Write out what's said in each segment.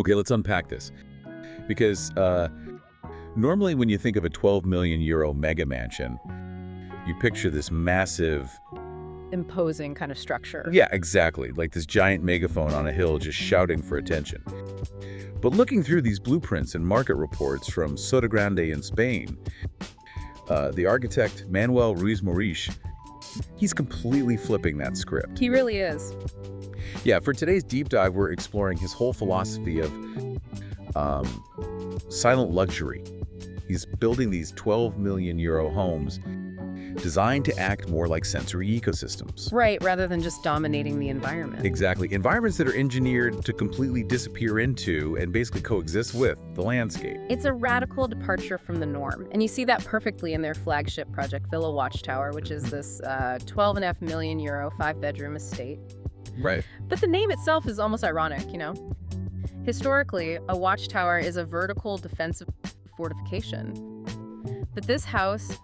Okay, let's unpack this. Because normally when you think of a 12 million euro mega mansion, you picture this massive... Imposing kind of structure. Yeah, exactly. Like this giant megaphone on a hill just shouting for attention. But looking through these blueprints and market reports from Sotogrande in Spain, the architect Manuel Ruiz Moriche, he's completely flipping that script. He really is. Yeah, for today's deep dive, we're exploring his whole philosophy of silent luxury. He's building these 12 million euro homes designed to act more like sensory ecosystems. Right, rather than just dominating the environment. Exactly. Environments that are engineered to completely disappear into and basically coexist with the landscape. It's a radical departure from the norm. And you see that perfectly in their flagship project, Villa Watchtower, which is this 12.5 million euro, 5-bedroom estate. Right. But the name itself is almost ironic, you know? Historically, a watchtower is a vertical defensive fortification. But this house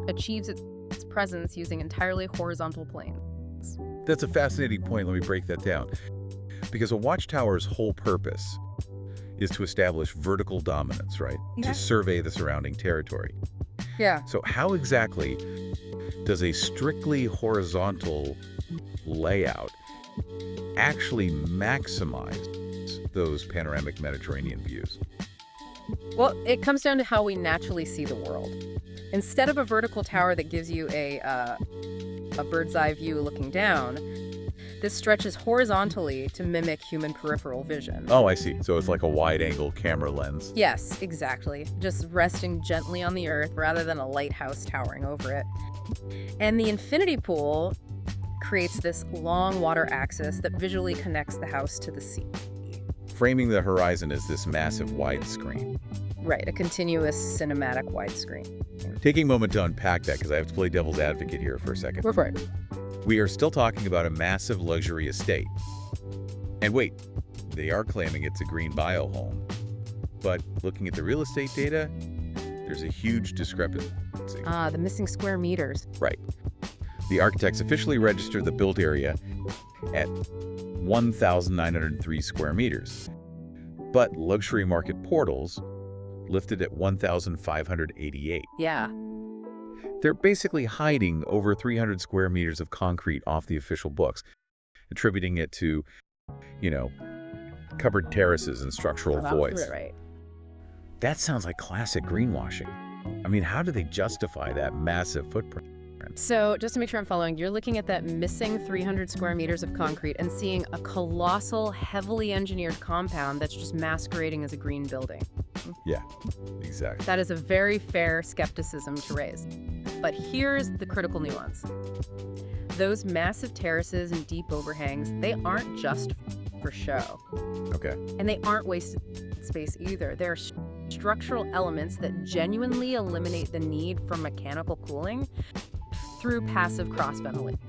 achieves its presence using entirely horizontal planes. That's a fascinating point. Let me break that down. Because a watchtower's whole purpose is to establish vertical dominance, right? Yeah. To survey the surrounding territory. Yeah. So how exactly does a strictly horizontal layout actually maximize those panoramic Mediterranean views? Well, it comes down to how we naturally see the world. Instead of a vertical tower that gives you a bird's eye view looking down, this stretches horizontally to mimic human peripheral vision. Oh, I see. So it's like a wide-angle camera lens. Yes, exactly. Just resting gently on the earth rather than a lighthouse towering over it. And the infinity pool creates this long water axis that visually connects the house to the sea. Framing the horizon as this massive widescreen. Right, a continuous cinematic widescreen. Taking a moment to unpack that, because I have to play devil's advocate here for a second. Go for it. We are still talking about a massive luxury estate. And wait, they are claiming it's a green bio home. But looking at the real estate data, there's a huge discrepancy. Ah, the missing square meters. Right. The architects officially registered the built area at 1,903 square meters. But luxury market portals lifted at 1,588. Yeah. They're basically hiding over 300 square meters of concrete off the official books, attributing it to, covered terraces and structural voids. Right. That sounds like classic greenwashing. I mean, how do they justify that massive footprint? So just to make sure I'm following, you're looking at that missing 300 square meters of concrete and seeing a colossal, heavily engineered compound that's just masquerading as a green building. Yeah, exactly. That is a very fair skepticism to raise. But here's the critical nuance. Those massive terraces and deep overhangs, they aren't just for show. Okay. And they aren't wasted space either. They're structural elements that genuinely eliminate the need for mechanical cooling through passive cross-ventilation.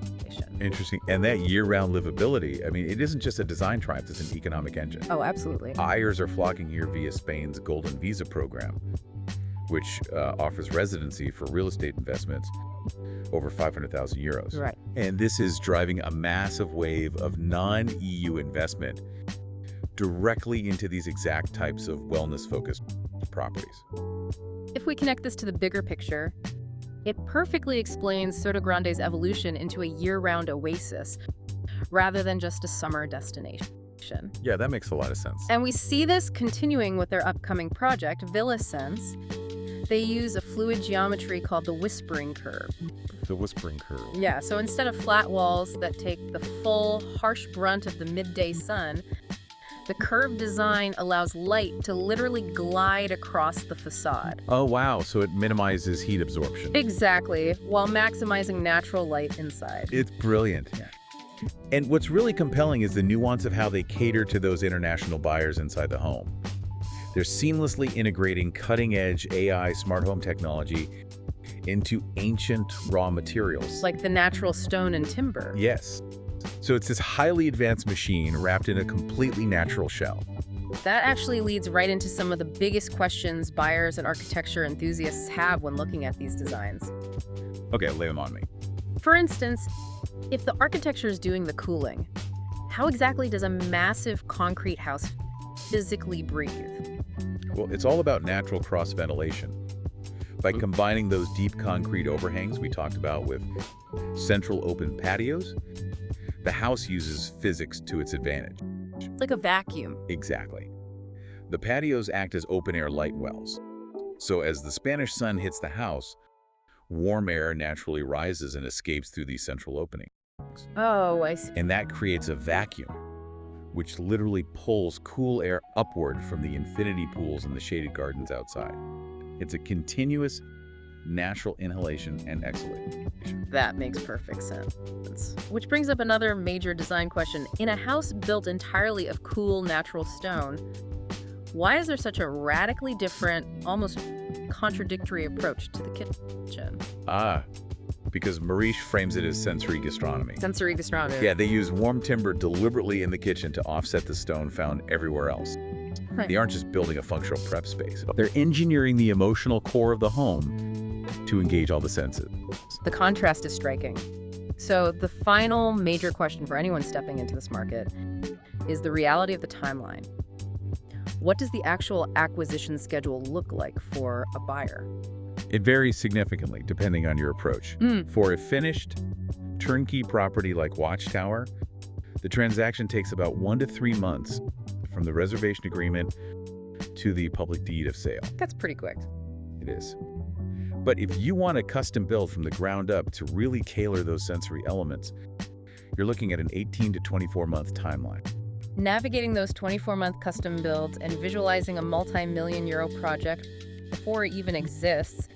Interesting. And that year-round livability, I mean, it isn't just a design triumph, it's an economic engine. Oh, absolutely. Buyers are flocking here via Spain's Golden Visa program, which offers residency for real estate investments over 500,000 euros. Right. And this is driving a massive wave of non-EU investment directly into these exact types of wellness-focused properties. If we connect this to the bigger picture, it perfectly explains Sotogrande's evolution into a year-round oasis rather than just a summer destination. Yeah, that makes a lot of sense. And we see this continuing with their upcoming project, Villa Sense. They use a fluid geometry called the whispering curve. The whispering curve. Yeah, so instead of flat walls that take the full, harsh brunt of the midday sun, the curved design allows light to literally glide across the facade. Oh, wow. So it minimizes heat absorption. Exactly, while maximizing natural light inside. It's brilliant. Yeah. And what's really compelling is the nuance of how they cater to those international buyers inside the home. They're seamlessly integrating cutting-edge AI smart home technology into ancient raw materials. Like the natural stone and timber. Yes. So it's this highly advanced machine wrapped in a completely natural shell. That actually leads right into some of the biggest questions buyers and architecture enthusiasts have when looking at these designs. Okay, lay them on me. For instance, if the architecture is doing the cooling, how exactly does a massive concrete house physically breathe? Well, it's all about natural cross-ventilation. By combining those deep concrete overhangs we talked about with central open patios, the house uses physics to its advantage. It's like a vacuum. Exactly. The patios act as open-air light wells. So as the Spanish sun hits the house, warm air naturally rises and escapes through these central openings. Oh, I see. And that creates a vacuum, which literally pulls cool air upward from the infinity pools in the shaded gardens outside. It's a continuous natural inhalation and exhalation. That makes perfect sense. Which brings up another major design question. In a house built entirely of cool natural stone, why is there such a radically different, almost contradictory approach to the kitchen? Because Moriche frames it as sensory gastronomy. Sensory gastronomy. Yeah, they use warm timber deliberately in the kitchen to offset the stone found everywhere else. Right. They aren't just building a functional prep space. They're engineering the emotional core of the home to engage all the senses. The contrast is striking. So the final major question for anyone stepping into this market is the reality of the timeline. What does the actual acquisition schedule look like for a buyer? It varies significantly depending on your approach. For a finished, turnkey property like Watchtower, the transaction takes about 1 to 3 months from the reservation agreement to the public deed of sale. That's pretty quick. It is. But if you want a custom build from the ground up to really tailor those sensory elements, you're looking at an 18 to 24-month timeline. Navigating those 24-month custom builds and visualizing a multi-million euro project before it even exists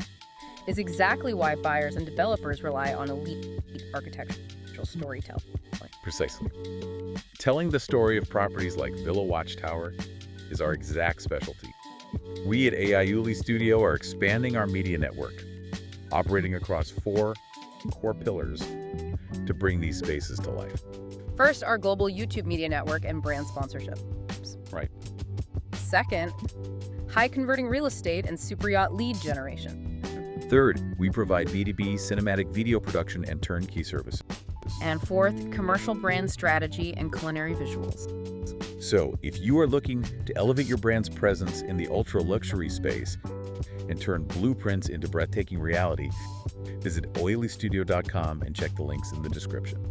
is exactly why buyers and developers rely on elite architectural storytelling. Precisely. Telling the story of properties like Villa Watchtower is our exact specialty. We at AIULI Studio are expanding our media network, operating across 4 core pillars to bring these spaces to life. First, our global YouTube media network and brand sponsorships. Right. Second, high-converting real estate and super yacht lead generation. Third, we provide B2B cinematic video production and turnkey services. And fourth, commercial brand strategy and culinary visuals. So, if you are looking to elevate your brand's presence in the ultra-luxury space and turn blueprints into breathtaking reality, visit AIULIstudio.com and check the links in the description.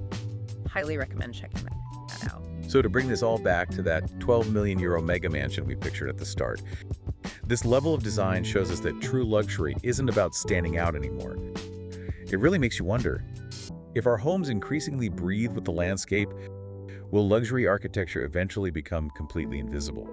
Highly recommend checking that out. So to bring this all back to that 12 million euro mega mansion we pictured at the start, this level of design shows us that true luxury isn't about standing out anymore. It really makes you wonder, if our homes increasingly breathe with the landscape, will luxury architecture eventually become completely invisible?